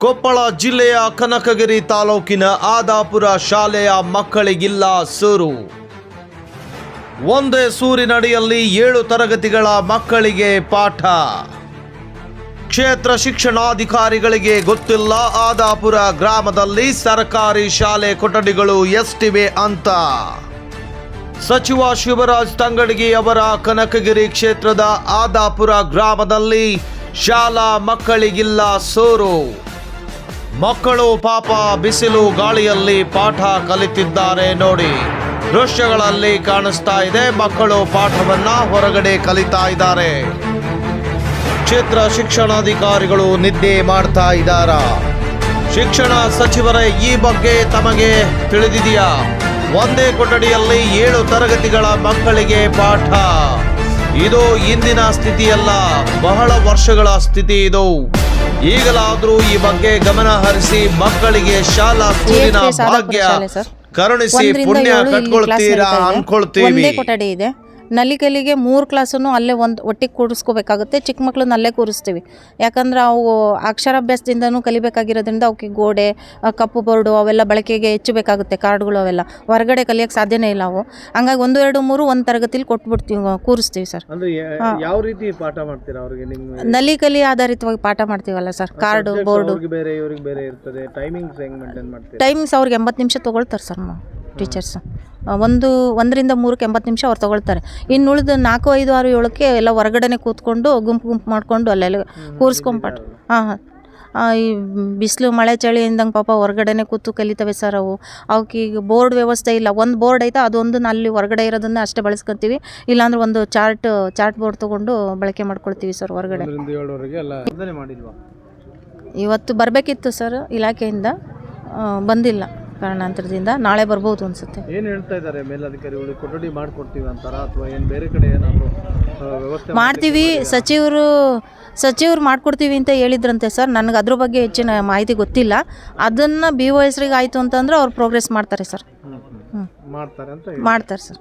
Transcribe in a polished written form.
ಕೊಪ್ಪಳ ಜಿಲ್ಲೆಯ ಕನಕಗಿರಿ ತಾಲೂಕಿನ ಆದಾಪುರ ಶಾಲೆಯ ಮಕ್ಕಳಿಗಿಲ್ಲ ಸೂರು. ಒಂದೇ ಸೂರಿನಡಿಯಲ್ಲಿ 7 ತರಗತಿಗಳ ಮಕ್ಕಳಿಗೆ ಪಾಠ. ಕ್ಷೇತ್ರ ಶಿಕ್ಷಣಾಧಿಕಾರಿಗಳಿಗೆ ಗೊತ್ತಿಲ್ಲ ಆದಾಪುರ ಗ್ರಾಮದಲ್ಲಿ ಸರ್ಕಾರಿ ಶಾಲೆ ಕೊಠಡಿಗಳು ಎಷ್ಟಿವೆ ಅಂತ. ಸಚಿವ ಶಿವರಾಜ್ ತಂಗಡಗಿ ಅವರ ಕನಕಗಿರಿ ಕ್ಷೇತ್ರದ ಆದಾಪುರ ಗ್ರಾಮದಲ್ಲಿ ಶಾಲಾ ಮಕ್ಕಳಿಗಿಲ್ಲ ಸೂರು. ಮಕ್ಕಳು ಪಾಪ ಬಿಸಿಲು ಗಾಳಿಯಲ್ಲಿ ಪಾಠ ಕಲಿತಿದ್ದಾರೆ ನೋಡಿ. ದೃಶ್ಯಗಳಲ್ಲಿ ಕಾಣಿಸ್ತಾ ಇದೆ, ಮಕ್ಕಳು ಪಾಠವನ್ನ ಹೊರಗಡೆ ಕಲಿತಾ ಇದ್ದಾರೆ. ಕ್ಷೇತ್ರ ಶಿಕ್ಷಣಾಧಿಕಾರಿಗಳು ನಿದ್ದೆ ಮಾಡ್ತಾ ಇದ್ದಾರಾ? ಶಿಕ್ಷಣ ಸಚಿವರೇ, ಈ ಬಗ್ಗೆ ತಮಗೆ ತಿಳಿದಿದೆಯಾ? ಒಂದೇ ಕೊಠಡಿಯಲ್ಲಿ 7 ತರಗತಿಗಳ ಮಕ್ಕಳಿಗೆ ಪಾಠ. ಇದು ಇಂದಿನ ಸ್ಥಿತಿಯಲ್ಲ, ಬಹಳ ವರ್ಷಗಳ ಸ್ಥಿತಿ ಇದು. ಈಗಲಾದ್ರೂ ಈ ಬಗ್ಗೆ ಗಮನ ಹರಿಸಿ ಮಕ್ಕಳಿಗೆ ಶಾಲಾ ಸೂರಿನ ಭಾಗ್ಯ ಕರುಣಿಸಿ ಪುಣ್ಯ ಕಟ್ಕೊಳ್ತೀರಾ ಅನ್ಕೊಳ್ತೀವಿ. ಒಂದೇ ಕೊಠಡಿ ಇದೆ. ನಲಿಕಲಿಗೆ 3 ಕ್ಲಾಸನ್ನು ಅಲ್ಲೇ ಒಟ್ಟಿಗೆ ಕೂರಿಸ್ಕೋಬೇಕಾಗುತ್ತೆ. ಚಿಕ್ಕ ಮಕ್ಕಳನ್ನ ಅಲ್ಲೇ ಕೂರಿಸ್ತೀವಿ. ಯಾಕಂದ್ರೆ ಅವು ಅಕ್ಷರಾಭ್ಯಾಸದಿಂದನೂ ಕಲಿಬೇಕಾಗಿರೋದ್ರಿಂದ ಅವಕ್ಕೆ ಗೋಡೆ, ಕಪ್ಪು ಬೋರ್ಡು ಅವೆಲ್ಲ ಬಳಕೆಗೆ ಹೆಚ್ಚಬೇಕಾಗುತ್ತೆ. ಕಾರ್ಡ್ಗಳು ಅವೆಲ್ಲ ಹೊರಗಡೆ ಕಲಿಯೋಕ್ಕೆ ಸಾಧ್ಯನೇ ಇಲ್ಲ ಅವು. ಹಂಗಾಗಿ 1, 2, 3 ಒಂದು ತರಗತಿಲಿ ಕೊಟ್ಬಿಡ್ತೀವಿ, ಕೂರಿಸ್ತೀವಿ ಸರ್. ಯಾವ ರೀತಿ ಪಾಠ ಮಾಡ್ತೀರಾ ಅವ್ರಿಗೆ? ನಲಿಕಲಿ ಆಧಾರಿತವಾಗಿ ಪಾಠ ಮಾಡ್ತೀವಲ್ಲ ಸರ್. ಕಾರ್ಡು, ಬೋರ್ಡು ಬೇರೆ ಇವ್ರಿಗೆ ಬೇರೆ ಇರ್ತದೆ. ಟೈಮಿಂಗ್ಸ್ ಹೆಂಗ್ ಮೇಂಟೈನ್ ಮಾಡ್ತೀರಾ? ಟೈಮಿಂಗ್ಸ್ ಅವ್ರಿಗೆ 80 ನಿಮಿಷ ತೊಗೊಳ್ತಾರೆ ಸರ್ ಟೀಚರ್ಸ್. 1 ರಿಂದ 3ಕ್ಕೆ 80 ನಿಮಿಷ ಅವ್ರು ತೊಗೊಳ್ತಾರೆ. ಇನ್ನು ಉಳಿದ 4, 5, 6, 7ಕ್ಕೆ ಎಲ್ಲ ಹೊರಗಡೆನೆ ಕೂತ್ಕೊಂಡು ಗುಂಪು ಮಾಡ್ಕೊಂಡು ಅಲ್ಲೆಲ್ಲ ಕೂರಿಸ್ಕೊಂಪಾಟ. ಈ ಬಿಸಿಲು ಮಳೆ ಚಳಿ ಇಂದಂಗೆ ಪಾಪ ಹೊರಗಡೆನೆ ಕೂತು ಕಲಿತವೆ ಸರ್ ಅವು. ಅವಕ್ಕೆ ಈಗ ಬೋರ್ಡ್ ವ್ಯವಸ್ಥೆ ಇಲ್ಲ. ಒಂದು ಬೋರ್ಡ್ ಐತೆ, ಅದೊಂದು ಅಲ್ಲಿ ಹೊರಗಡೆ ಇರೋದನ್ನ ಅಷ್ಟೇ ಬಳಸ್ಕೊತೀವಿ. ಇಲ್ಲಾಂದ್ರೆ ಒಂದು ಚಾರ್ಟ್ ಬೋರ್ಡ್ ತೊಗೊಂಡು ಬಳಕೆ ಮಾಡ್ಕೊಳ್ತೀವಿ ಸರ್ ಹೊರಗಡೆ. ಇವತ್ತು ಬರಬೇಕಿತ್ತು ಸರ್ ಇಲಾಖೆಯಿಂದ, ಬಂದಿಲ್ಲ ಕಾರಣಾಂತರದಿಂದ. ನಾಳೆ ಬರ್ಬೋದು ಅನ್ಸುತ್ತೆ. ಏನು ಹೇಳ್ತಾ ಇದ್ದಾರೆ ಮೇಲಧಿಕಾರಿಗಳು? ಕೊಠಡಿ ಮಾಡ್ಕೊಡ್ತೀವಿ ಅಂತಾರ ಅಥವಾ ಏನು ಬೇರೆ ಕಡೆ ಏನಾದರೂ ವ್ಯವಸ್ಥೆ ಮಾಡ್ತೀವಿ? ಸಚಿವರು ಮಾಡ್ಕೊಡ್ತೀವಿ ಅಂತ ಹೇಳಿದ್ರಂತೆ ಸರ್. ನನಗೆ ಅದ್ರ ಬಗ್ಗೆ ಹೆಚ್ಚಿನ ಮಾಹಿತಿ ಗೊತ್ತಿಲ್ಲ. ಅದನ್ನು BOSರಿಗೆ ಆಯಿತು ಅಂತಂದ್ರೆ ಅವ್ರು ಪ್ರೋಗ್ರೆಸ್ ಮಾಡ್ತಾರೆ ಸರ್. ಮಾಡ್ತಾರೆ ಅಂತ ಮಾಡ್ತಾರೆ ಸರ್.